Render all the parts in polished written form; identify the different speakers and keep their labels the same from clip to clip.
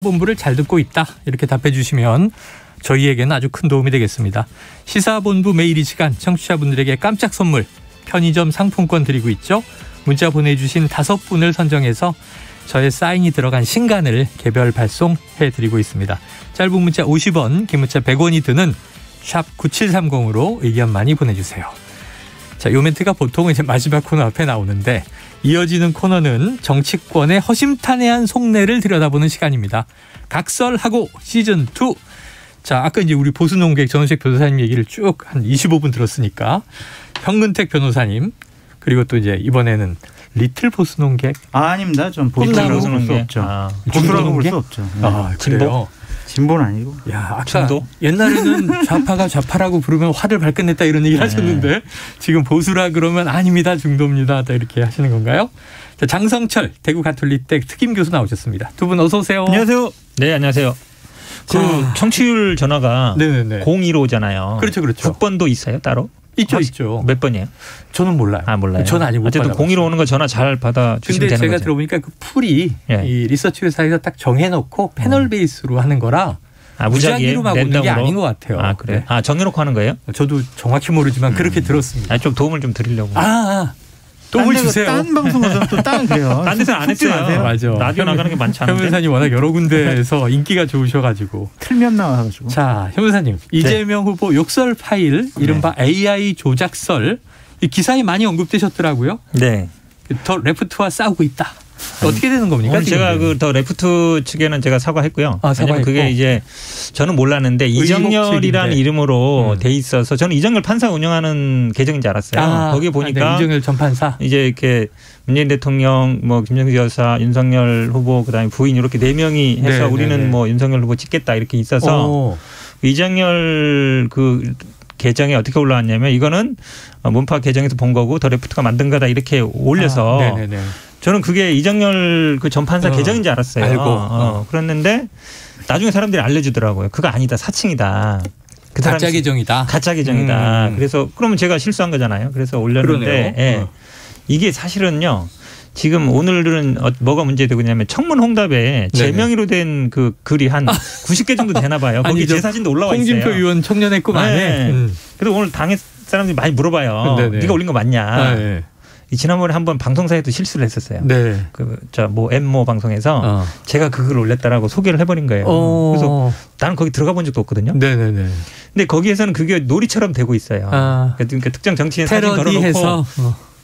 Speaker 1: 본부를 잘 듣고 있다 이렇게 답해 주시면 저희에게는 아주 큰 도움이 되겠습니다. 시사본부 매일 이 시간 청취자분들에게 깜짝 선물 편의점 상품권 드리고 있죠. 문자 보내주신 5분을 선정해서 저의 사인이 들어간 신간을 개별 발송해드리고 있습니다. 짧은 문자 50원, 긴 문자 100원이 드는 샵 9730으로 의견 많이 보내주세요. 자, 요 멘트가 보통 이제 마지막 코너 앞에 나오는데 이어지는 코너는 정치권의 허심탄회한 속내를 들여다보는 시간입니다. 각설하고 시즌2. 자, 아까 이제 우리 보수논객 전우식 변호사님 얘기를 쭉 한 25분 들었으니까 현근택 변호사님 그리고 또 이제 이번에는 리틀 보수논객.
Speaker 2: 아닙니다. 전 보수라고 볼 수 없죠. 보수라고 볼 수 없죠.
Speaker 1: 아, 그래요?
Speaker 2: 진보는 아니고.
Speaker 1: 야, 아까 옛날에는 좌파가 좌파라고 부르면 화를 발끈냈다 이런 얘기를 하셨는데 지금 보수라 그러면 아닙니다. 중도입니다. 이렇게 하시는 건가요? 자, 장성철 대구 가톨릭대 특임 교수 나오셨습니다. 두 분 어서 오세요.
Speaker 3: 안녕하세요. 네, 안녕하세요. 그 청취율 전화가 015잖아요.
Speaker 1: 그렇죠, 그렇죠.
Speaker 3: 국번도 있어요, 따로?
Speaker 1: 있죠.
Speaker 3: 몇 번이에요?
Speaker 1: 저는 몰라요.
Speaker 3: 아, 몰라요.
Speaker 1: 저는 아직 못
Speaker 3: 어쨌든
Speaker 1: 받아봤어요.
Speaker 3: 015 오는 거 전화 잘 받아주시면 되는
Speaker 1: 근데
Speaker 3: 거죠.
Speaker 1: 제가 들어보니까 그 풀이 이 리서치 회사에서 딱 정해놓고 패널 베이스로 하는 거라 무작위로 막 오는 게 아닌 것 같아요.
Speaker 3: 아, 그래요?
Speaker 1: 네.
Speaker 3: 아, 정해놓고 하는 거예요?
Speaker 1: 저도 정확히 모르지만 그렇게 들었습니다.
Speaker 3: 좀 도움을 좀 드리려고.
Speaker 1: 도움을 주세요.
Speaker 2: 딴 방송 가서 또 딴 그래요.
Speaker 3: 딴 데서는 안 했어요.
Speaker 1: 맞아.
Speaker 3: 라디오 나가는 게 많지 않은데.
Speaker 1: 현 변호사님 워낙 여러 군데에서 인기가 좋으셔가지고.
Speaker 2: 틀면 나와가지고.
Speaker 1: 자, 현 변호사님. 이재명 후보 욕설 파일 이른바 AI 조작설 이 기사에 많이 언급되셨더라고요.
Speaker 3: 네.
Speaker 1: 더 레프트와 싸우고 있다. 어떻게 되는 겁니까?
Speaker 3: 오늘 제가 그 더 레프트 측에는 제가 사과했고요.
Speaker 1: 사과했고.
Speaker 3: 그게 이제 저는 몰랐는데 이정열이라는 이름으로 돼 있어서 저는 이정열 판사 운영하는 계정인 줄 알았어요. 거기 보니까
Speaker 1: 이정열 전 판사
Speaker 3: 이제 이렇게 문재인 대통령, 뭐 김정일 여사, 윤석열 후보 그다음에 부인 이렇게 4명이 해서 우리는 뭐 윤석열 후보 찍겠다 이렇게 있어서 이정열 그 계정에 어떻게 올라왔냐면 이거는 문파 계정에서 본 거고 더 레프트가 만든 거다 이렇게 올려서 저는 그게 이정열 그 전 판사 계정인 줄 알았어요.
Speaker 1: 알고.
Speaker 3: 그랬는데 나중에 사람들이 알려주더라고요. 그거 아니다. 사칭이다. 그
Speaker 1: 가짜 계정이다.
Speaker 3: 가짜 계정이다. 그래서 그러면 제가 실수한 거잖아요. 그래서 올렸는데 이게 사실은요. 지금 오늘은 뭐가 문제되고 있냐면 청문 홍답에 제 명의로 된 그 글이 한 90개 정도 되나 봐요. 거기 제 사진도 올라와 있어요.
Speaker 1: 홍준표 의원 청년의 꿈 안에.
Speaker 3: 그래서 오늘 당에 사람들이 많이 물어봐요. 네가 올린 거 맞냐. 지난번에 한번 방송사에도 실수를 했었어요. 뭐 엠모 방송에서 제가 그 글을 올렸다라고 소개를 해버린 거예요. 그래서 나는 거기 들어가 본 적도 없거든요. 근데 거기에서는 그게 놀이처럼 되고 있어요. 그러니까 특정 정치인 사진 걸어놓고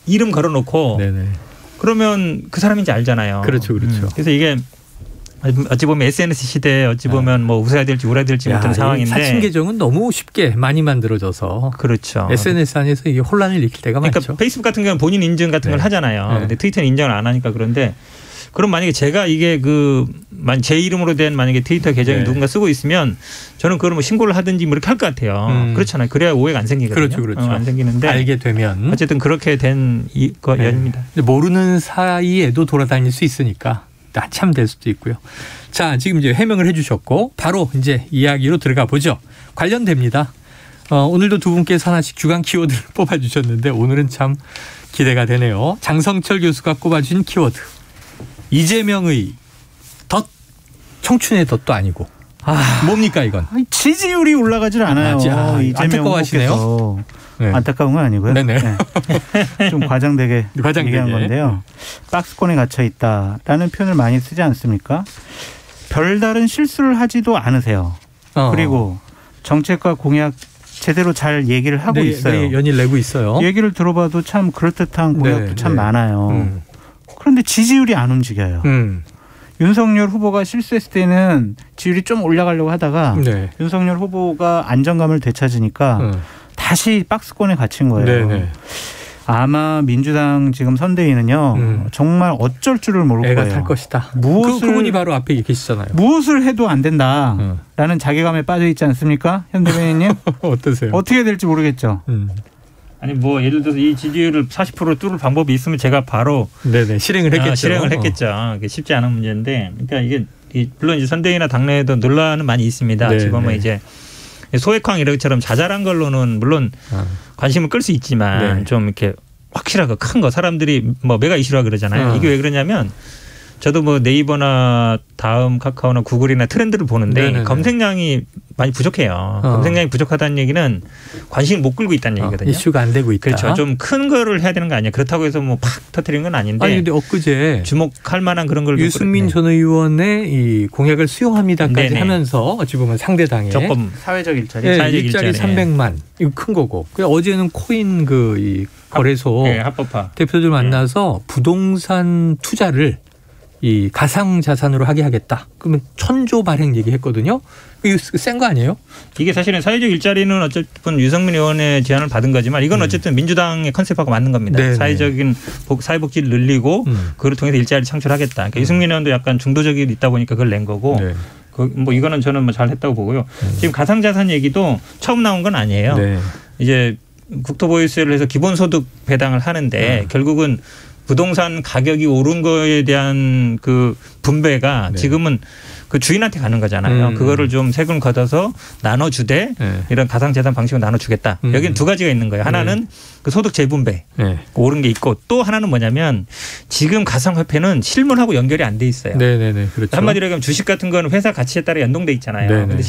Speaker 3: 이름 걸어놓고 그러면 그 사람인지 알잖아요.
Speaker 1: 그렇죠.
Speaker 3: 그래서 이게 어찌 보면 SNS 시대에 어찌 보면 뭐 웃어야 될지 울어야 될지 못하는 상황인데
Speaker 1: 사칭 계정은 너무 쉽게 많이 만들어져서
Speaker 3: 그렇죠.
Speaker 1: SNS 안에서 이게 혼란을 일으킬 때가 많죠.
Speaker 3: 그러니까 페이스북 같은 경우는 본인 인증 같은 걸 하잖아요. 근데 트위터는 인정을 안 하니까 그런데 그럼 만약에 제가 이게 제 이름으로 된 만약에 트위터 계정이 누군가 쓰고 있으면 저는 그걸 뭐 신고를 하든지 뭐 이렇게 할 것 같아요. 그렇잖아요. 그래야 오해가 안 생기거든요.
Speaker 1: 그렇죠.
Speaker 3: 안 생기는데
Speaker 1: 알게 되면
Speaker 3: 어쨌든 그렇게 된 연입니다.
Speaker 1: 모르는 사이에도 돌아다닐 수 있으니까 한참 될 수도 있고요. 자, 지금 이제 해명을 해주셨고 바로 이제 이야기로 들어가 보죠. 관련됩니다. 오늘도 두 분께서 하나씩 주간 키워드를 뽑아주셨는데 오늘은 참 기대가 되네요. 장성철 교수가 꼽아주신 키워드. 이재명의 덫. 청춘의 덫도 아니고. 뭡니까 이건?
Speaker 2: 지지율이 올라가질 않아요. 이재명 후보께서. 안타까운 건 아니고요. 좀 과장되게 얘기한 건데요. 박스권에 갇혀 있다라는 표현을 많이 쓰지 않습니까? 별다른 실수를 하지도 않으세요. 그리고 정책과 공약 제대로 잘 얘기를 하고 있어요.
Speaker 1: 연일 내고 있어요.
Speaker 2: 얘기를 들어봐도 참 그럴듯한 공약도 참 많아요. 그런데 지지율이 안 움직여요. 윤석열 후보가 실수했을 때는 지지율이 좀 올라가려고 하다가 윤석열 후보가 안정감을 되찾으니까 다시 박스권에 갇힌 거예요. 아마 민주당 지금 선대위는요. 정말 어쩔 줄을 모를
Speaker 1: 애가
Speaker 2: 거예요.
Speaker 1: 탈 것이다.
Speaker 2: 그분이
Speaker 1: 바로 앞에 계시잖아요.
Speaker 2: 무엇을 해도 안 된다라는 자괴감에 빠져 있지 않습니까? 현 대변인님.
Speaker 1: 어떠세요?
Speaker 2: 어떻게 될지 모르겠죠.
Speaker 3: 아니 뭐 예를 들어서 이 지지율을 40% 뚫을 방법이 있으면 제가 바로
Speaker 1: 실행을 했겠죠.
Speaker 3: 실행을 했겠죠. 이게 쉽지 않은 문제인데 그러니까 이게 물론 이제 선대위나 당내에도 논란은 많이 있습니다. 지금은 이제 소액황 이렇게처럼 자잘한 걸로는 물론 관심을 끌 수 있지만 좀 이렇게 확실하고 큰 거 사람들이 뭐 메가 이슈라 그러잖아요. 이게 왜 그러냐면 저도 뭐 네이버나 다음 카카오나 구글이나 트렌드를 보는데 네네네. 검색량이 많이 부족해요. 검색량이 부족하다는 얘기는 관심을 못 끌고 있다는 얘기거든요.
Speaker 1: 이슈가 안 되고 있다.
Speaker 3: 그렇죠. 좀 큰 거를 해야 되는 거 아니야. 그렇다고 해서 뭐 팍 터뜨리는 건 아닌데.
Speaker 1: 아니 근데 엊그제
Speaker 3: 주목할 만한 그런 걸
Speaker 1: 유승민 전 의원의 이 공약을 수용합니다까지 네네. 하면서 어찌 보면 상대당에
Speaker 3: 조금
Speaker 2: 사회적 일자리,
Speaker 1: 네, 일자리 300만 이거 큰 거고. 어제는 코인 이 거래소
Speaker 3: 네, 합법화
Speaker 1: 대표들 만나서 부동산 투자를 이 가상 자산으로 하게 하겠다. 그러면 1,000조 발행 얘기했거든요. 이거 센 거 아니에요?
Speaker 3: 이게 사실은 사회적 일자리는 어쨌든 유승민 의원의 제안을 받은 거지만 이건 어쨌든 민주당의 컨셉하고 맞는 겁니다. 네네. 사회적인 사회복지를 늘리고 그걸 통해서 일자리를 창출하겠다. 그러니까 유승민 의원도 약간 중도적이 있다 보니까 그걸 낸 거고. 네. 뭐 이거는 저는 뭐 잘했다고 보고요. 지금 가상자산 얘기도 처음 나온 건 아니에요. 네. 이제 국토보유세를 해서 기본소득 배당을 하는데 결국은 부동산 가격이 오른 거에 대한 그 분배가 네. 지금은 그 주인한테 가는 거잖아요. 그거를 좀 세금 걷어서 나눠주되 이런 가상자산 방식으로 나눠주겠다. 여기는 두 가지가 있는 거예요. 하나는 그 소득 재분배 오른 게 있고 또 하나는 뭐냐면 지금 가상화폐는 실물하고 연결이 안 돼 있어요.
Speaker 1: 네네네. 그렇죠.
Speaker 3: 한마디로 얘기하면 주식 같은 거는 회사 가치에 따라 연동돼 있잖아요. 그런데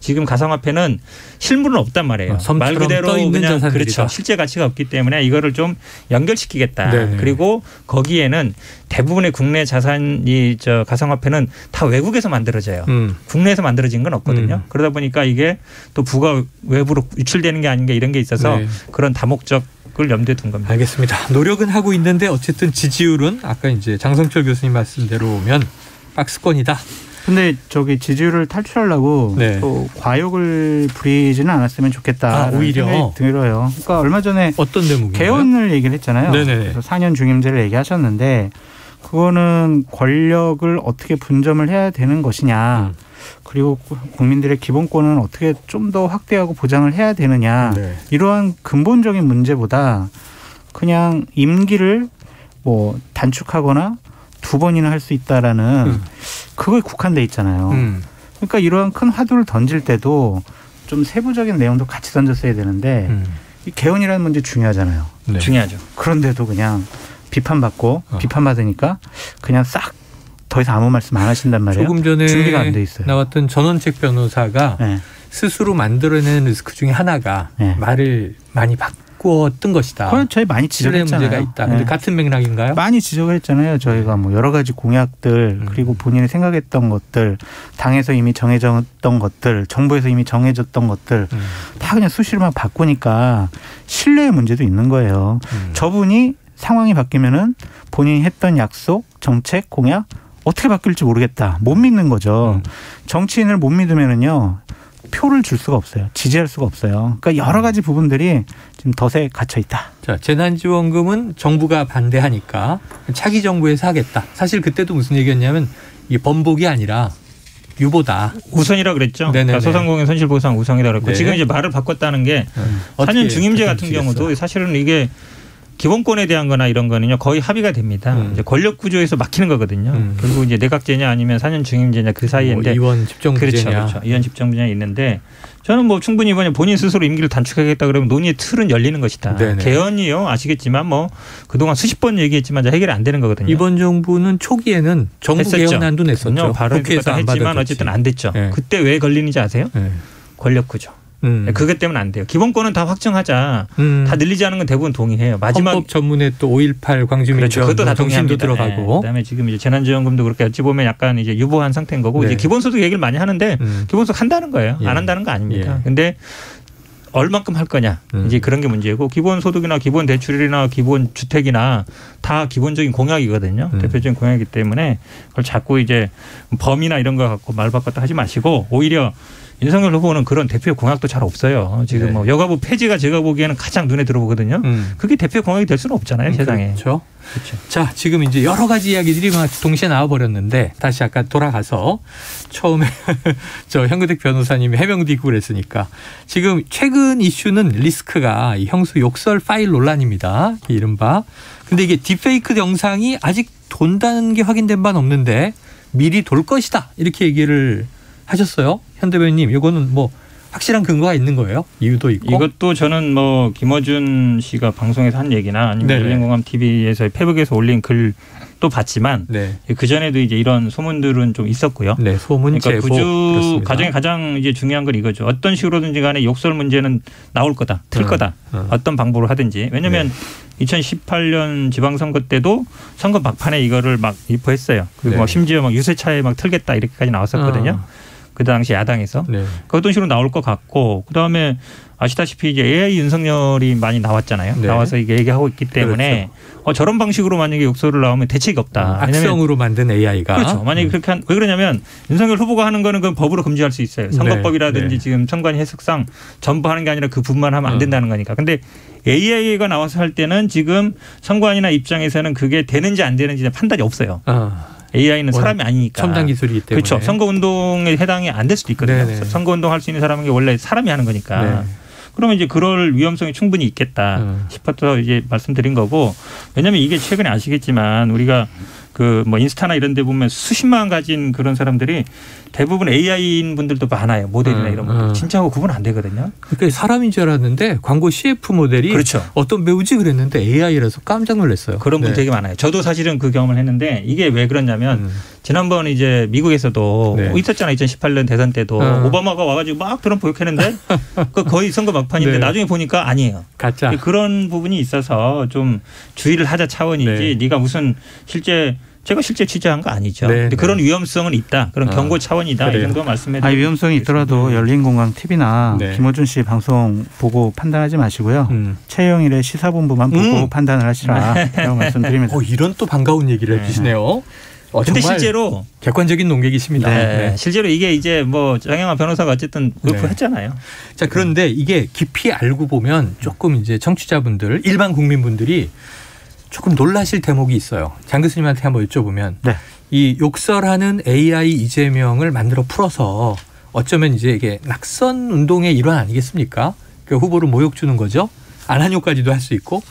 Speaker 3: 지금 가상화폐는 실물은 없단 말이에요. 말 그대로 그냥 그렇죠. 실제 가치가 없기 때문에 이거를 좀 연결시키겠다. 네네. 그리고 거기에는 대부분의 국내 자산이 가상화폐는 다 외국에서 만들어져요. 국내에서 만들어진 건 없거든요. 그러다 보니까 이게 또 부가 외부로 유출되는 게 아닌가 이런 게 있어서 네. 그런 다목적을 염두에 둔 겁니다.
Speaker 1: 알겠습니다. 노력은 하고 있는데 어쨌든 지지율은 아까 이제 장성철 교수님 말씀대로 보면 박스권이다.
Speaker 2: 근데 지지율을 탈출하려고 네. 또 과욕을 부리지는 않았으면 좋겠다.
Speaker 1: 오히려
Speaker 2: 생각이 들어요. 그러니까 얼마 전에
Speaker 1: 어떤 대목인가요?
Speaker 2: 개헌을 얘기를 했잖아요.
Speaker 1: 네네.
Speaker 2: 그래서 4년 중임제를 얘기하셨는데 그거는 권력을 어떻게 분점을 해야 되는 것이냐. 그리고 국민들의 기본권은 어떻게 좀 더 확대하고 보장을 해야 되느냐. 네. 이러한 근본적인 문제보다 그냥 임기를 뭐 단축하거나 2번이나 할 수 있다라는 그거에 국한돼 있잖아요. 그러니까 이러한 큰 화두를 던질 때도 좀 세부적인 내용도 같이 던졌어야 되는데 이 개헌이라는 문제 중요하잖아요.
Speaker 3: 네. 중요하죠.
Speaker 2: 그런데도 그냥 비판받고 비판받으니까 그냥 싹 더 이상 아무 말씀 안 하신단 말이에요.
Speaker 1: 조금 전에
Speaker 2: 준비가 안 돼 있어요.
Speaker 1: 나왔던 전원책 변호사가 네. 스스로 만들어내는 리스크 중에 하나가 네. 말을 많이 바꾸었던 것이다.
Speaker 2: 그건 저희 많이 지적했잖아요.
Speaker 1: 문제가 있다. 그런데 네. 같은 맥락인가요?
Speaker 2: 많이 지적을 했잖아요. 저희가 뭐 여러 가지 공약들 그리고 본인이 생각했던 것들 당에서 이미 정해졌던 것들 정부에서 이미 정해졌던 것들 다 그냥 수시로만 바꾸니까 신뢰의 문제도 있는 거예요. 저분이 상황이 바뀌면은 본인이 했던 약속, 정책, 공약 어떻게 바뀔지 모르겠다. 못 믿는 거죠. 정치인을 못 믿으면은요. 표를 줄 수가 없어요. 지지할 수가 없어요. 그러니까 여러 가지 부분들이 지금 덫에 갇혀 있다.
Speaker 1: 자, 재난지원금은 정부가 반대하니까 차기 정부에서 하겠다. 사실 그때도 무슨 얘기였냐면 이게 번복이 아니라 유보다.
Speaker 3: 우선이라 그랬죠. 그러니까 소상공인 손실보상 우선이라 그랬고 네. 지금 이제 말을 바꿨다는 게 4년 중임제 같은 경우도 사실은 이게 기본권에 대한 거나 이런 거는요 거의 합의가 됩니다. 이제 권력 구조에서 막히는 거거든요. 결국 이제 내각제냐 아니면 4년 중임제냐 그 사이인데.
Speaker 1: 이원 집정부제냐.
Speaker 3: 그렇죠. 이원 집정부제냐 있는데 저는 뭐 충분히 이번에 본인 스스로 임기를 단축하겠다 그러면 논의의 틀은 열리는 것이다. 네네. 개헌이요 아시겠지만 뭐 그동안 수십 번 얘기했지만 해결이 안 되는 거거든요.
Speaker 1: 이번 정부는 초기에는 정부 했었죠. 개헌안도 냈었죠.
Speaker 3: 국회에서 했지만 어쨌든 안 됐죠. 네. 그때 왜 걸리는지 아세요? 네. 권력 구조. 그것 때문에 안 돼요. 기본권은 다 확정하자. 다 늘리지 않은 건 대부분 동의해요. 마지막
Speaker 1: 헌법 전문에 또 5.18 광주민주화
Speaker 3: 그렇죠. 그것도 다
Speaker 1: 동의합니다. 들어가고.
Speaker 3: 네. 그다음에 지금 이제 재난지원금도 그렇게 어찌 보면 약간 이제 유보한 상태인 거고 네. 이제 기본소득 얘기를 많이 하는데 기본소득 한다는 거예요. 예. 안 한다는 거 아닙니까? 근데 얼만큼 할 거냐 이제 그런 게 문제고 기본소득이나 기본대출이나 기본주택이나 다 기본적인 공약이거든요. 대표적인 공약이기 때문에 그걸 자꾸 이제 범위나 이런 거 갖고 말 바꿨다 하지 마시고 오히려 윤석열 후보는 그런 대표 공약도 잘 없어요. 지금 네. 뭐 여가부 폐지가 제가 보기에는 가장 눈에 들어오거든요. 그게 대표 공약이 될 수는 없잖아요. 세상에.
Speaker 1: 그렇죠. 자, 지금 이제 여러 가지 이야기들이 동시에 나와버렸는데 다시 아까 돌아가서 처음에 저 현근택 변호사님이 해명도 있고 그랬으니까 지금 최근 이슈는 리스크가 형수 욕설 파일 논란입니다. 이른바. 근데 이게 딥페이크 영상이 아직 돈다는 게 확인된 바는 없는데 미리 돌 것이다. 이렇게 얘기를 하셨어요. 현 대변인님 이거는 뭐 확실한 근거가 있는 거예요? 이유도 있고.
Speaker 3: 이것도 저는 뭐 김어준 씨가 방송에서 한 얘기나 아니면 열린공감 TV에서 페북에서 올린 글 또 봤지만
Speaker 1: 네.
Speaker 3: 그 전에도 이제 이런 소문들은 좀 있었고요.
Speaker 1: 네, 소문
Speaker 3: 그러니까
Speaker 1: 제보
Speaker 3: 구주 과정에 가장 이제 중요한 건 이거죠. 어떤 식으로든지 간에 욕설 문제는 나올 거다, 틀 거다. 어떤 방법으로 하든지. 왜냐하면 2018년 지방선거 때도 선거 막판에 이거를 막 유포했어요. 그리고 막 심지어 막 유세차에 막 틀겠다 이렇게까지 나왔었거든요. 그 당시 야당에서. 어떤 식으로 나올 것 같고 그다음에 아시다시피 이제 AI 윤석열이 많이 나왔잖아요. 나와서 이게 얘기하고 있기 때문에 저런 방식으로 만약에 욕설을 나오면 대책이 없다.
Speaker 1: 악성으로 만든 AI가.
Speaker 3: 그렇죠. 만약에 그렇게 왜 그러냐면 윤석열 후보가 하는 거는 그건 법으로 금지할 수 있어요. 선거법이라든지 지금 선관위 해석상 전부 하는 게 아니라 그 부분만 하면 안 된다는 거니까. 근데 AI가 나와서 할 때는 지금 선관위나 입장에서는 그게 되는지 안 되는지 판단이 없어요. AI는 사람이 아니니까.
Speaker 1: 첨단 기술이기 때문에.
Speaker 3: 그렇죠. 선거운동에 해당이 안 될 수도 있거든요. 선거운동 할 수 있는 사람은 원래 사람이 하는 거니까. 그러면 이제 그럴 위험성이 충분히 있겠다 싶어서 이제 말씀드린 거고 왜냐하면 이게 최근에 아시겠지만 우리가 그 뭐 인스타나 이런 데 보면 수십만 가진 그런 사람들이 대부분 AI인 분들도 많아요. 모델이나 이런 분들. 진짜하고 구분 안 되거든요.
Speaker 1: 그러니까 사람인 줄 알았는데 광고 CF 모델이
Speaker 3: 그렇죠.
Speaker 1: 어떤 배우지 그랬는데 AI라서 깜짝 놀랐어요.
Speaker 3: 그런 분 되게 많아요. 저도 사실은 그 경험을 했는데 이게 왜 그러냐면 지난번 이제 미국에서도 있었잖아요. 2018년 대선 때도 오바마가 와가지고 막 트럼프 욕했는데 그 거의 선거 막판인데 나중에 보니까 아니에요.
Speaker 1: 가짜.
Speaker 3: 그런 부분이 있어서 좀 주의를 하자 차원이지 네가 무슨 제가 실제 취재한 거 아니죠. 근데 그런 위험성은 있다. 그런 경고 차원이다. 이 정도 말씀해 드리겠습니다.
Speaker 2: 위험성이 있더라도 열린공감 TV나 김어준 씨 방송 보고 판단하지 마시고요. 최영일의 시사본부만 보고 판단을 하시라라고 말씀드립니다.
Speaker 1: 이런 또 반가운 얘기를 해주시네요.
Speaker 3: 근데 실제로
Speaker 1: 객관적인 논객이십니다.
Speaker 3: 실제로 이게 이제 뭐 장영환 변호사가 어쨌든 의포했잖아요.
Speaker 1: 자, 그런데 이게 깊이 알고 보면 조금 이제 청취자분들, 일반 국민분들이 조금 놀라실 대목이 있어요. 장 교수님한테 한번 여쭤보면 이 욕설하는 AI 이재명을 만들어 풀어서 어쩌면 이제 이게 낙선 운동의 일환 아니겠습니까? 그 후보를 모욕 주는 거죠. 안한효까지도 할 수 있고.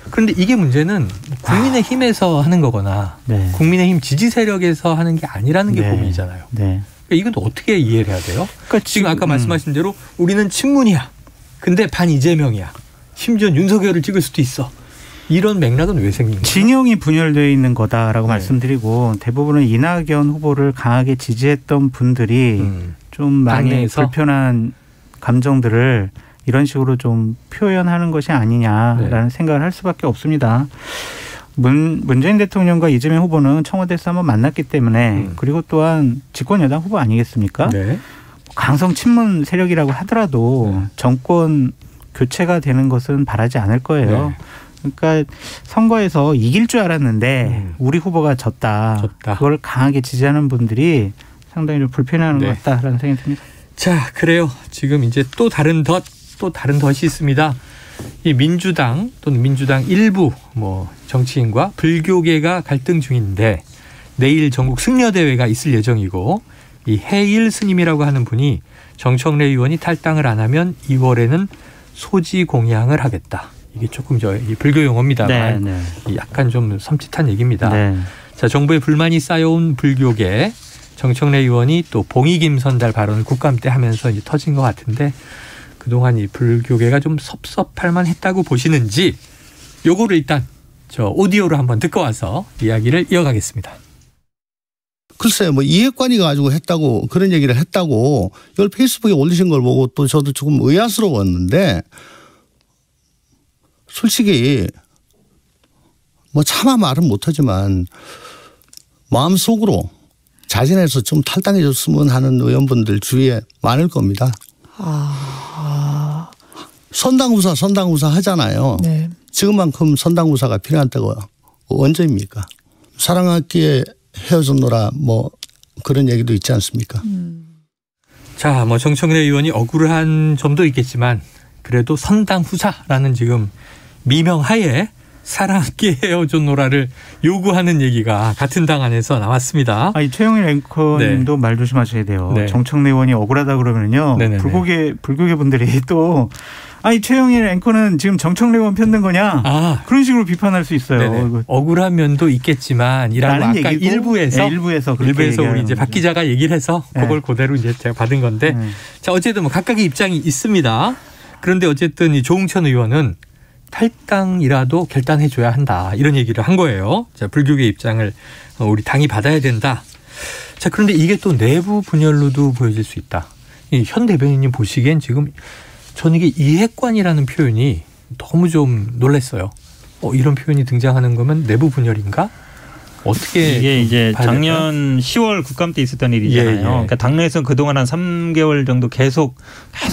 Speaker 1: 그런데 이게 문제는 국민의힘에서 하는 거거나 국민의힘 지지 세력에서 하는 게 아니라는 게 고민이잖아요. 그러니까 이건 어떻게 이해를 해야 돼요? 그러니까 지금 아까 말씀하신 대로 우리는 친문이야. 근데 반 이재명이야. 심지어 윤석열을 찍을 수도 있어. 이런 맥락은 왜 생긴 거예요?
Speaker 2: 진영이 분열되어 있는 거다라고 말씀드리고 대부분은 이낙연 후보를 강하게 지지했던 분들이 좀 많이 불편한 감정들을 이런 식으로 좀 표현하는 것이 아니냐라는 생각을 할 수밖에 없습니다. 문재인 대통령과 이재명 후보는 청와대에서 한번 만났기 때문에 그리고 또한 집권 여당 후보 아니겠습니까? 강성 친문 세력이라고 하더라도 정권 교체가 되는 것은 바라지 않을 거예요. 그러니까 선거에서 이길 줄 알았는데 우리 후보가 졌다. 그걸 강하게 지지하는 분들이 상당히 좀 불편해하는 것 같다라는 생각이 듭니다.
Speaker 1: 자, 그래요. 지금 이제 또 다른 덫이 있습니다. 이 민주당 또는 민주당 일부 뭐 정치인과 불교계가 갈등 중인데 내일 전국 승려대회가 있을 예정이고 이 해일 스님이라고 하는 분이 정청래 의원이 탈당을 안 하면 2월에는 소지 공양을 하겠다. 이게 조금 이 불교 용어입니다만 약간 좀 섬찟한 얘기입니다. 자, 정부에 불만이 쌓여온 불교계 정청래 의원이 또 봉이김 선달 발언을 국감 때 하면서 이제 터진 것 같은데 그동안 이 불교계가 좀 섭섭할 만했다고 보시는지 요거를 일단 저 오디오로 한번 듣고 와서 이야기를 이어가겠습니다.
Speaker 4: 글쎄요, 뭐 이해관이 가지고 했다고 그런 얘기를 했다고 이걸 페이스북에 올리신 걸 보고 또 저도 조금 의아스러웠는데 솔직히 뭐 차마 말은 못하지만 마음속으로 자진해서 좀 탈당해 줬으면 하는 의원분들 주위에 많을 겁니다. 선당후사 하잖아요. 지금만큼 선당후사가 필요하다고 언제입니까? 사랑하기에 헤어졌노라 뭐 그런 얘기도 있지 않습니까?
Speaker 1: 자, 뭐 정청래 의원이 억울한 점도 있겠지만 그래도 선당후사라는 지금 미명하에 사랑하게 헤어졌노라를 요구하는 얘기가 같은 당 안에서 나왔습니다.
Speaker 2: 최영일 앵커님도 말 조심하셔야 돼요. 정청래 의원이 억울하다 그러면요. 불교계 분들이 또 최영일 앵커는 지금 정청래 의원 편든 거냐? 그런 식으로 비판할 수 있어요.
Speaker 1: 억울한 면도 있겠지만 이라고 아까 일부에서 우리 이제 박 기자가 얘기를 해서 그걸 그대로 이제 제가 받은 건데 자, 어쨌든 뭐 각각의 입장이 있습니다. 그런데 어쨌든 이 조응천 의원은 탈당이라도 결단해줘야 한다. 이런 얘기를 한 거예요. 자, 불교계 입장을 우리 당이 받아야 된다. 자, 그런데 이게 또 내부 분열로도 보여질 수 있다. 이 현 대변인님 보시기엔 지금 저는 이게 이해관이라는 표현이 너무 좀 놀랐어요. 이런 표현이 등장하는 거면 내부 분열인가? 어떻게
Speaker 3: 이게 이제 작년 10월 국감 때 있었던 일이잖아요. 예, 예. 그러니까 당내에서는 그동안 한 3개월 정도 계속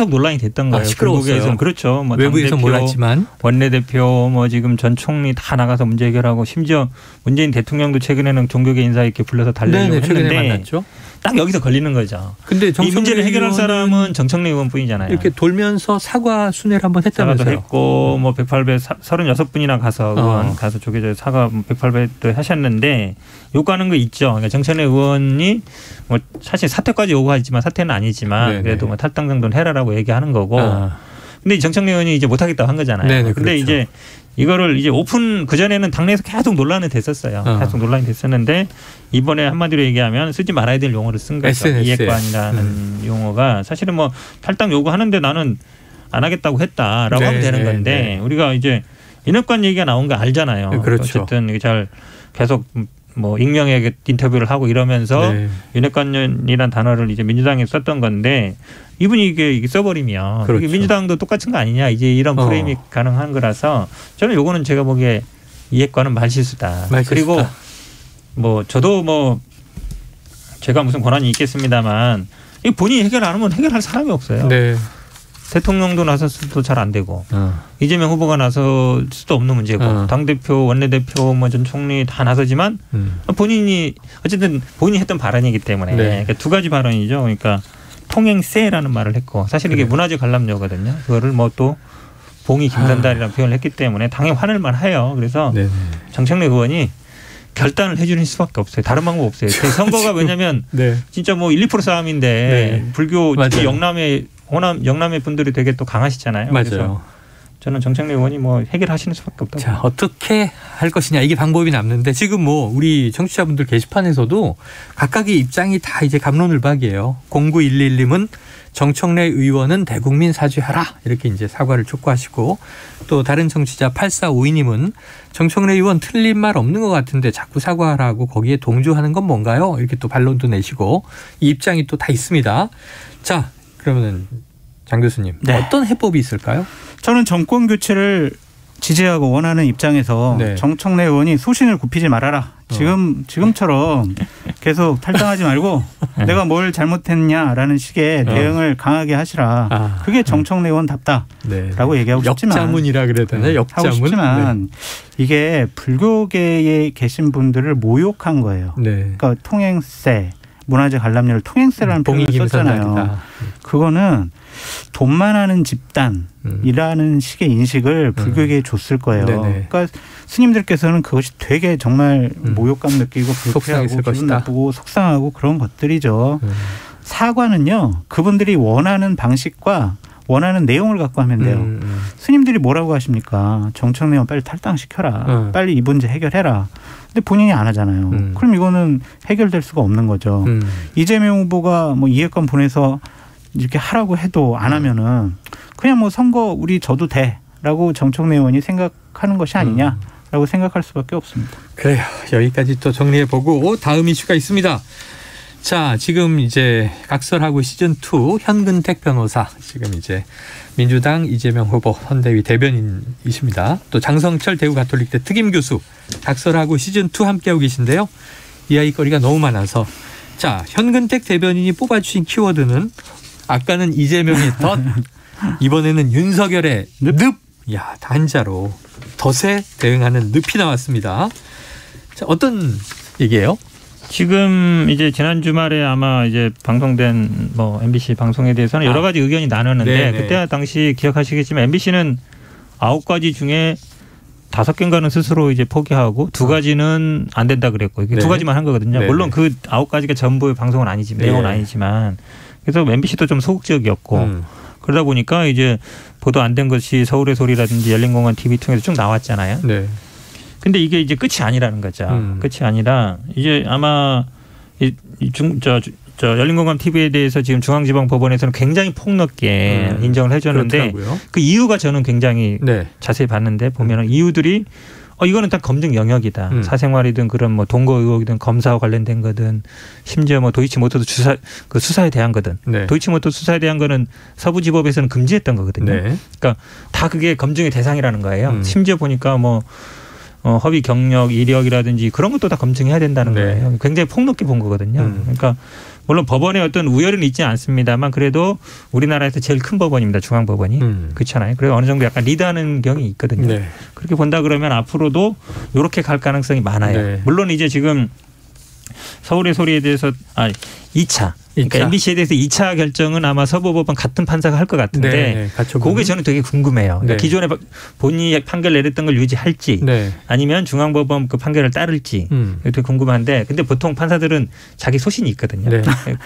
Speaker 3: 논란이 됐던 거예요.
Speaker 1: 시끄러웠어요.
Speaker 3: 그렇죠. 뭐
Speaker 1: 외부에서 몰랐지만
Speaker 3: 원내대표 뭐 지금 전 총리 다 나가서 문제 해결하고 심지어 문재인 대통령도 최근에는 종교계 인사 이렇게 불러서 달래려고 했는데
Speaker 1: 만났죠.
Speaker 3: 딱 여기서 걸리는 거죠.
Speaker 1: 근데
Speaker 3: 이 문제를 해결할 사람은 정청래 의원뿐이잖아요.
Speaker 1: 이렇게 돌면서 사과 순회를 한번 했다면서요.
Speaker 3: 사과도 했고 뭐 108배 36분이나 가서 조계조 사과 108배도 하셨는데 요구하는 거 있죠. 그러니까 정청래 의원이 뭐 사실 사퇴까지 요구하지만 사퇴는 아니지만 네네. 그래도 뭐 탈당 정도는 해라라고 얘기하는 거고. 근데 정청래 의원이 이제 못하겠다고 한 거잖아요. 네네, 근데 그렇죠. 이제 이거를 이제 오픈 그전에는 당내에서 계속 논란이 됐었어요. 계속 논란이 됐었는데 이번에 한마디로 얘기하면 쓰지 말아야 될 용어를 쓴 거죠. 이해관이라는 용어가 사실은 뭐 탈당 요구하는데 나는 안 하겠다고 했다라고 하면 되는 건데 우리가 이제 인혁관 얘기가 나온 거 알잖아요.
Speaker 1: 그렇죠.
Speaker 3: 어쨌든 이게 잘 계속 뭐 익명의 인터뷰를 하고 이러면서 윤핵관이라는 단어를 이제 민주당에 썼던 건데 이분이 이게 써버리면 그렇죠. 민주당도 똑같은 거 아니냐 이제 이런 프레임이 가능한 거라서 저는 요거는 제가 보기에 이핵관은 말실수다. 그리고 뭐 저도 뭐 제가 무슨 권한이 있겠습니다만 이 본인이 해결 안 하면 해결할 사람이 없어요.
Speaker 1: 네.
Speaker 3: 대통령도 나섰어도 잘 안 되고 이재명 후보가 나설 수도 없는 문제고 당대표 원내대표 뭐 전 총리 다 나서지만 본인이 어쨌든 본인이 했던 발언이기 때문에 그러니까 두 가지 발언이죠. 그러니까 통행세라는 말을 했고 사실 이게 문화재 관람료거든요. 그거를 뭐 또 봉이 김단달이라는 표현을 했기 때문에 당연히 화낼 만해요. 그래서 정청래 의원이 결단을 해주는 수밖에 없어요. 다른 방법 없어요. 선거가 왜냐하면 진짜 뭐 1, 2% 싸움인데 불교 특히 영남의 분들이 되게 또 강하시잖아요.
Speaker 1: 맞아요.
Speaker 3: 그래서 저는 정청래 의원이 뭐 해결하시는 수밖에 없다고.
Speaker 1: 자, 어떻게 할 것이냐 이게 방법이 남는데 지금 뭐 우리 청취자분들 게시판에서도 각각의 입장이 다 이제 갑론을박이에요. 0911님은 정청래 의원은 대국민 사죄하라 이렇게 이제 사과를 촉구하시고 또 다른 청취자 8452님은 정청래 의원 틀린 말 없는 것 같은데 자꾸 사과하라고 거기에 동조하는 건 뭔가요? 이렇게 또 반론도 내시고 이 입장이 또 다 있습니다. 자, 그러면 장 교수님 어떤 해법이 있을까요?
Speaker 2: 저는 정권 교체를 지지하고 원하는 입장에서 정청래 의원이 소신을 굽히지 말아라. 지금처럼 계속 탈당하지 말고 내가 뭘 잘못했냐라는 식의 대응을 강하게 하시라. 그게 정청래 의원답다라고 얘기하고 싶지만
Speaker 1: 역자문이라 그래야 되나? 역자문.
Speaker 2: 하고 싶지만 이게 불교계에 계신 분들을 모욕한 거예요. 그러니까 통행세, 문화재 관람료를 통행세라는 표현을 썼잖아요. 그거는 돈만 하는 집단이라는 식의 인식을 불교계에 줬을 거예요. 그러니까 스님들께서는 그것이 되게 정말 모욕감 느끼고 불쾌하고 기분 나쁘고 속상하고 그런 것들이죠. 사과는요. 그분들이 원하는 방식과 원하는 내용을 갖고 하면 돼요. 스님들이 뭐라고 하십니까? 정청래 의원 빨리 탈당시켜라. 빨리 이 문제 해결해라. 근데 본인이 안 하잖아요. 그럼 이거는 해결될 수가 없는 거죠. 이재명 후보가 뭐 이해관 보내서 이렇게 하라고 해도 안 하면은 그냥 뭐 선거 우리 져도 돼라고 정청래 의원이 생각하는 것이 아니냐라고 생각할 수밖에 없습니다.
Speaker 1: 그래요. 여기까지 또 정리해보고 다음 이슈가 있습니다. 자, 지금 이제 각설하고 시즌2 현근택 변호사 지금 이제 민주당 이재명 후보 선대위 대변인이십니다. 또 장성철 대구가톨릭대 특임교수 각설하고 시즌2 함께하고 계신데요. 이야기거리가 너무 많아서 자, 현근택 대변인이 뽑아주신 키워드는 아까는 이재명의 덫, 이번에는 윤석열의 늪. 야, 단자로 덫에 대응하는 늪이 나왔습니다. 자, 어떤 얘기예요?
Speaker 3: 지금 이제 지난 주말에 아마 이제 방송된 뭐 MBC 방송에 대해서는 여러 가지 의견이 나눴는데 그때 당시 기억하시겠지만 MBC는 9가지 중에 5개인가는 스스로 이제 포기하고 2가지는 안 된다 그랬고 이게 2가지만 한 거거든요. 물론 그 9가지가 전부의 방송은 아니지만 내용은 아니지만 그래서 MBC도 좀 소극적이었고 그러다 보니까 이제 보도 안 된 것이 서울의 소리라든지 열린공원 TV 통해서 쭉 나왔잖아요. 근데 이게 이제 끝이 아니라는 거죠. 끝이 아니라 이제 아마 열린공감 TV에 대해서 지금 중앙지방법원에서는 굉장히 폭넓게 인정을 해줬는데 그렇더라고요. 그 이유가 저는 굉장히 자세히 봤는데 보면은 이유들이 이거는 다 검증 영역이다. 사생활이든 그런 뭐 동거 의혹이든 검사와 관련된 거든 심지어 뭐 도이치모터도 수사에 대한 거든 도이치모터 수사에 대한 거는 서부지법에서는 금지했던 거거든요. 그러니까 다 그게 검증의 대상이라는 거예요. 심지어 보니까 뭐 허위 경력, 이력이라든지 그런 것도 다 검증해야 된다는 거예요. 굉장히 폭넓게 본 거거든요. 그러니까 물론 법원에 어떤 우열은 있지 않습니다만 그래도 우리나라에서 제일 큰 법원입니다. 중앙법원이. 그렇잖아요. 그래서 어느 정도 약간 리드하는 경이 있거든요. 그렇게 본다 그러면 앞으로도 이렇게 갈 가능성이 많아요. 물론 이제 지금 서울의 소리에 대해서 2차. 그러니까 MBC에 대해서 2차 결정은 아마 서부법원 같은 판사가 할 것 같은데 그게 저는 되게 궁금해요. 그러니까 기존에 본인이 판결 내렸던 걸 유지할지 아니면 중앙법원 그 판결을 따를지 되게 궁금한데 근데 보통 판사들은 자기 소신이 있거든요.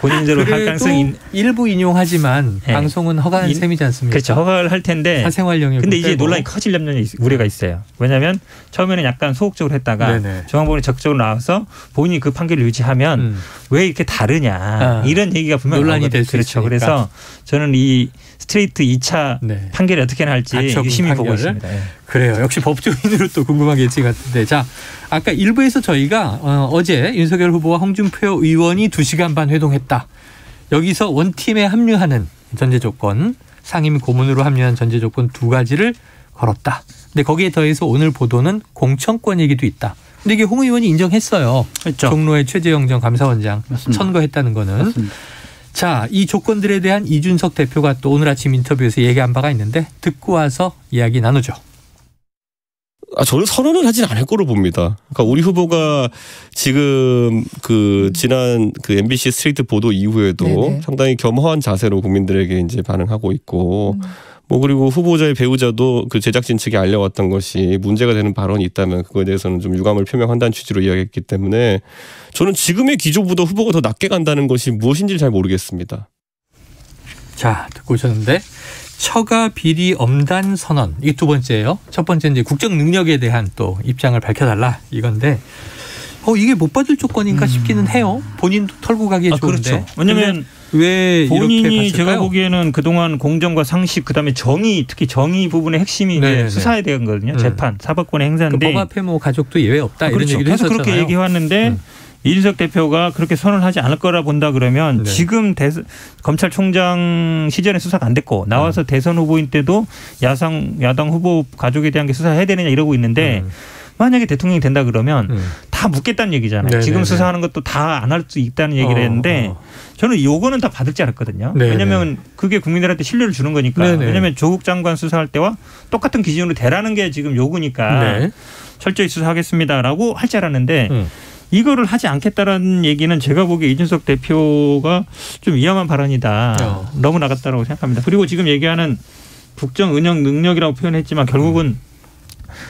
Speaker 3: 본인대로 할 가능성이
Speaker 1: 일부 인용하지만 방송은 허가한 셈이지 않습니까?
Speaker 3: 그렇죠. 허가를 할 텐데
Speaker 1: 사생활 영역
Speaker 3: 근데 이제 논란이 커질 우려가 있어요. 왜냐하면 처음에는 약간 소극적으로 했다가 중앙법원이 적극적으로 나와서 본인이 그 판결을 유지하면 왜 이렇게 다르냐 이런 얘기가 분명히
Speaker 1: 논란이 될 수
Speaker 3: 그렇죠.
Speaker 1: 있으니까.
Speaker 3: 그래서 저는 이 스트레이트 2차 판결이 어떻게 날지 유심히 보고 있습니다.
Speaker 1: 그래요. 역시 법조인으로 또 궁금한 게 있을 것 같은데 자 아까 1부에서 저희가 어제 윤석열 후보와 홍준표 의원이 2시간 반 회동했다. 여기서 원팀에 합류하는 전제 조건 상임 고문으로 합류한 전제 조건 2가지를 걸었다. 근데 거기에 더해서 오늘 보도는 공천권 얘기도 있다. 근데 이게 홍 의원이 인정했어요.
Speaker 2: 그렇죠.
Speaker 1: 종로의 최재형 전 감사원장
Speaker 2: 맞습니다.
Speaker 1: 천거했다는 거는.
Speaker 2: 맞습니다.
Speaker 1: 자, 이 조건들에 대한 이준석 대표가 또 오늘 아침 인터뷰에서 얘기한 바가 있는데 듣고 와서 이야기 나누죠.
Speaker 5: 저는 선언을 하진 않을 거로 봅니다. 그러니까 우리 후보가 지금 지난 MBC 스트레이트 보도 이후에도 상당히 겸허한 자세로 국민들에게 이제 반응하고 있고 그리고 후보자의 배우자도 그 제작진 측에 알려왔던 것이 문제가 되는 발언이 있다면 그거에 대해서는 좀 유감을 표명한다는 취지로 이야기했기 때문에 저는 지금의 기조보다 후보가 더 낮게 간다는 것이 무엇인지 잘 모르겠습니다.
Speaker 1: 자, 듣고 오셨는데 처가 비리 엄단 선언 이게 2번째예요. 첫 번째 이제 국정 능력에 대한 또 입장을 밝혀달라 이건데 이게 못 받을 조건인가 싶기는 해요. 본인도 털고 가기에 좋은데.
Speaker 3: 그렇죠. 왜냐하면
Speaker 1: 왜
Speaker 3: 본인이 제가 보기에는 그동안 공정과 상식 그다음에 정의 특히 정의 부분의 핵심이 이제 수사에 대한 거거든요. 재판 사법권의 행사인데.
Speaker 1: 법 앞에 뭐 가족도 예외 없다
Speaker 3: 그렇죠.
Speaker 1: 이런 얘기를
Speaker 3: 계속
Speaker 1: 했었잖아요.
Speaker 3: 그렇게 얘기해왔는데 이준석 대표가 그렇게 선언하지 않을 거라 본다 그러면 지금 검찰총장 시절에 수사가 안 됐고 나와서 대선 후보인 때도 야당 후보 가족에 대한 게 수사해야 되느냐 이러고 있는데 만약에 대통령이 된다 그러면 다 묻겠다는 얘기잖아요. 지금 수사하는 것도 다 안 할 수 있다는 얘기를 했는데 저는 요거는 다 받을 줄 알았거든요. 왜냐하면 그게 국민들한테 신뢰를 주는 거니까. 왜냐하면 조국 장관 수사할 때와 똑같은 기준으로 대라는 게 지금 요구니까 철저히 수사하겠습니다라고 할 줄 알았는데 이거를 하지 않겠다라는 얘기는 제가 보기에 이준석 대표가 좀 위험한 발언이다. 너무 나갔다라고 생각합니다. 그리고 지금 얘기하는 국정 운영 능력이라고 표현했지만 결국은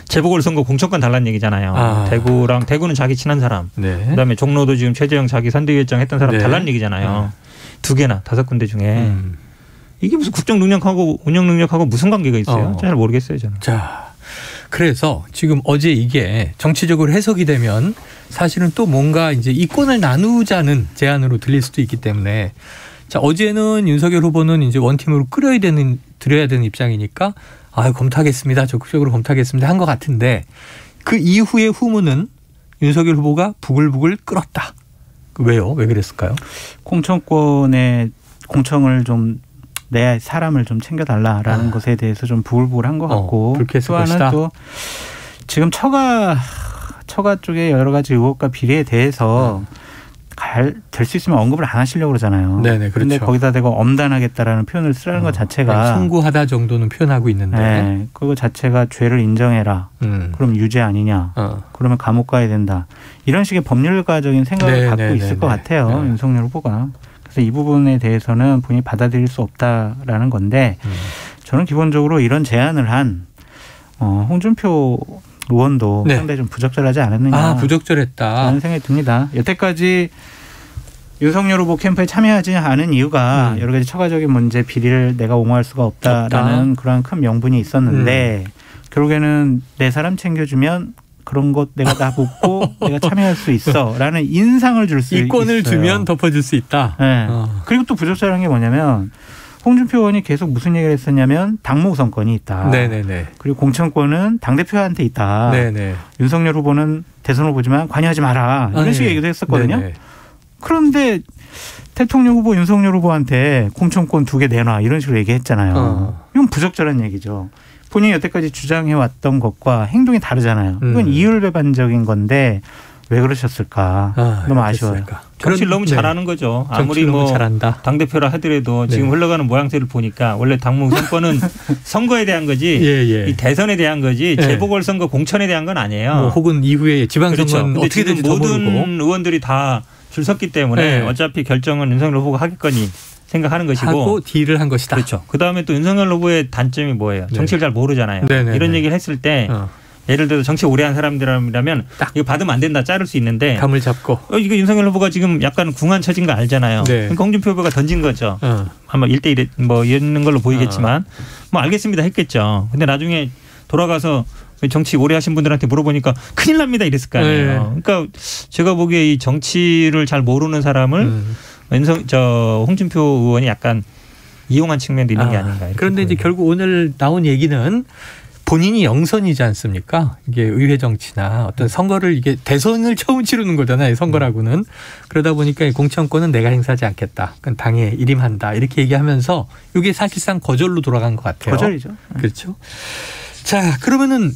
Speaker 3: 재보궐선거 공천권 달라는 얘기잖아요. 대구는 자기 친한 사람. 그다음에 종로도 지금 최재형 자기 선대위원장 했던 사람 달라는 얘기잖아요. 2개나 5군데 중에. 이게 무슨 국정 능력하고 운영 능력하고 무슨 관계가 있어요? 잘 모르겠어요 저는.
Speaker 1: 자, 그래서 지금 어제 이게 정치적으로 해석이 되면 사실은 또 뭔가 이제 이권을 나누자는 제안으로 들릴 수도 있기 때문에 자 어제는 윤석열 후보는 이제 원팀으로 들여야 되는 입장이니까 검토하겠습니다. 적극적으로 검토하겠습니다. 한 것 같은데 그 이후의 후문은 윤석열 후보가 부글부글 끓었다. 왜요? 왜 그랬을까요?
Speaker 2: 공천권에 공천을 좀 내 사람을 좀 챙겨달라라는 것에 대해서 좀 부글부글한 것 같고 또 하나는 또 지금 처가 쪽에 여러 가지 의혹과 비리에 대해서 될 수 있으면 언급을 안 하시려고 그러잖아요.
Speaker 1: 네네, 그런데
Speaker 2: 그렇죠. 거기다 대고 엄단하겠다라는 표현을 쓰라는 것 자체가
Speaker 1: 송구하다 정도는 표현하고 있는데
Speaker 2: 그거 자체가 죄를 인정해라. 그럼 유죄 아니냐. 그러면 감옥 가야 된다. 이런 식의 법률가적인 생각을 갖고 있을 것 같아요. 윤석열 후보가. 그래서 이 부분에 대해서는 본인이 받아들일 수 없다라는 건데 저는 기본적으로 이런 제안을 한 홍준표 의원도 상당히 좀 부적절하지 않았느냐.
Speaker 1: 부적절했다.
Speaker 2: 라는 생각이 듭니다. 여태까지 윤석열 후보 캠프에 참여하지 않은 이유가 여러 가지 처가적인 문제 비리를 내가 옹호할 수가 없다라는 그런 큰 명분이 있었는데 결국에는 내 사람 챙겨주면 그런 것 내가 다 묻고 내가 참여할 수 있어라는 인상을 줄 수 있어요.
Speaker 1: 이권을 주면 덮어줄 수 있다.
Speaker 2: 네. 그리고 또 부적절한 게 뭐냐면 홍준표 의원이 계속 무슨 얘기를 했었냐면 당무 우선권이 있다.
Speaker 1: 네네네.
Speaker 2: 그리고 공천권은 당대표한테 있다.
Speaker 1: 네네.
Speaker 2: 윤석열 후보는 대선 후보지만 관여하지 마라. 이런 식의 얘기도 했었거든요. 네네. 그런데 대통령 후보 윤석열 후보한테 공천권 2개 내놔 이런 식으로 얘기했잖아요. 이건 부적절한 얘기죠. 본인이 여태까지 주장해왔던 것과 행동이 다르잖아요. 이건 이율배반적인 건데 왜 그러셨을까? 너무 아쉬워요.
Speaker 3: 정치를 너무 잘하는 거죠. 아무리 뭐 당대표라 하더라도 지금 흘러가는 모양새를 보니까 원래 당무 우선권은 선거에 대한 거지 이 대선에 대한 거지 재보궐선거 공천에 대한 건 아니에요.
Speaker 1: 뭐 혹은 이후에 지방선거는
Speaker 3: 그렇죠.
Speaker 1: 어떻게 될지
Speaker 3: 모든
Speaker 1: 모르고.
Speaker 3: 의원들이 다 줄 섰기 때문에 어차피 결정은 윤석열 후보가 하겠거니 생각하는 것이고.
Speaker 1: 하고 딜을 한 것이다.
Speaker 3: 그렇죠. 그다음에 또 윤석열 후보의 단점이 뭐예요? 정치를 잘 모르잖아요. 이런 얘기를 했을 때 예를 들어 정치 오래 한 사람들이라면 이거 받으면 안 된다 자를 수 있는데
Speaker 1: 감을 잡고
Speaker 3: 이거 윤석열 후보가 지금 약간 궁한 처진 거 알잖아요. 그러니까 홍준표 후보가 던진 거죠. 아마 1대1 뭐 이런 걸로 보이겠지만 뭐 알겠습니다 했겠죠. 근데 나중에 돌아가서 정치 오래 하신 분들한테 물어보니까 큰일 납니다 이랬을 거 아니에요. 그러니까 제가 보기에 이 정치를 잘 모르는 사람을 홍준표 의원이 약간 이용한 측면도 있는 게 아닌가.
Speaker 1: 그런데 이제 결국 오늘 나온 얘기는 본인이 영선이지 않습니까? 이게 의회 정치나 어떤 선거를 이게 대선을 처음 치르는 거잖아요. 선거라고는. 그러다 보니까 공천권은 내가 행사하지 않겠다. 그건 당에 일임한다. 이렇게 얘기하면서 이게 사실상 거절로 돌아간 것 같아요.
Speaker 2: 거절이죠.
Speaker 1: 그렇죠. 자, 그러면은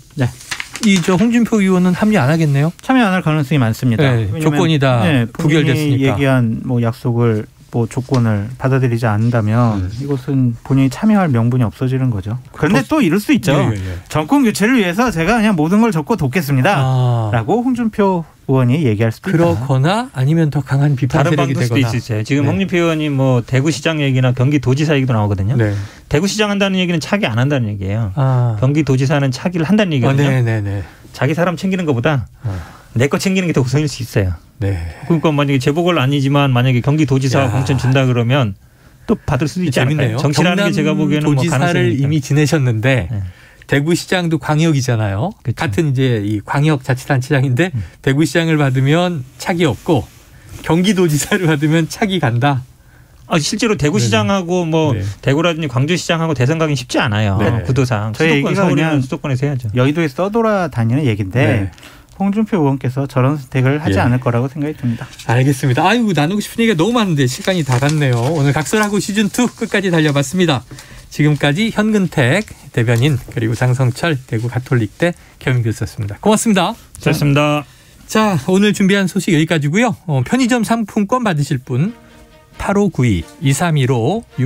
Speaker 1: 홍준표 의원은 합류 안 하겠네요?
Speaker 2: 참여 안 할 가능성이 많습니다.
Speaker 1: 조건이 다 부결됐으니까.
Speaker 2: 얘기한 뭐 약속을 뭐 조건을 받아들이지 않는다면 이것은 본인이 참여할 명분이 없어지는 거죠. 그런데 또 이럴 수 있죠. 정권 교체를 위해서 제가 그냥 모든 걸 접고 돕겠습니다. 라고 홍준표 의원이 얘기할 수도 있다.
Speaker 1: 그렇거나 아니면 더 강한 비판 세력이 되거나.
Speaker 3: 수도 있어요. 지금 홍준표 의원이 뭐 대구시장 얘기나 경기도지사 얘기도 나오거든요. 대구시장 한다는 얘기는 차기 안 한다는 얘기예요. 경기도지사는 차기를 한다는 얘기거든요. 자기 사람 챙기는 것보다 내 거 챙기는 게 더 우선일 수 있어요. 그러니까 만약에 재보궐 아니지만 만약에 경기도지사 공천 준다 그러면 또 받을 수도 있지 않을까요? 정치라는 게 제가 보기에는
Speaker 1: 도지사를 뭐 이미 지내셨는데 대구시장도 광역이잖아요. 그렇죠. 같은 이제 이 광역자치단체장인데 대구시장을 받으면 차기 없고 경기도지사를 받으면 차기 간다.
Speaker 3: 실제로 대구시장하고 뭐 대구라든지 광주시장하고 대선 가긴 쉽지 않아요. 구도상.
Speaker 2: 저희 얘기가
Speaker 3: 서울이나 수도권에서 해야죠.
Speaker 2: 여의도에 떠돌아다니는 얘기인데 홍준표 의원께서 저런 선택을 하지 않을 거라고 생각이 듭니다.
Speaker 1: 알겠습니다. 아이고 나누고 싶은 얘기가 너무 많은데 시간이 다 갔네요. 오늘 각설하고 시즌2 끝까지 달려봤습니다. 지금까지 현근택 대변인 그리고 장성철 대구 가톨릭대 겸임교수였습니다. 고맙습니다.
Speaker 3: 고맙습니다.
Speaker 1: 자, 오늘 준비한 소식 여기까지고요. 편의점 상품권 받으실 분 8592-2315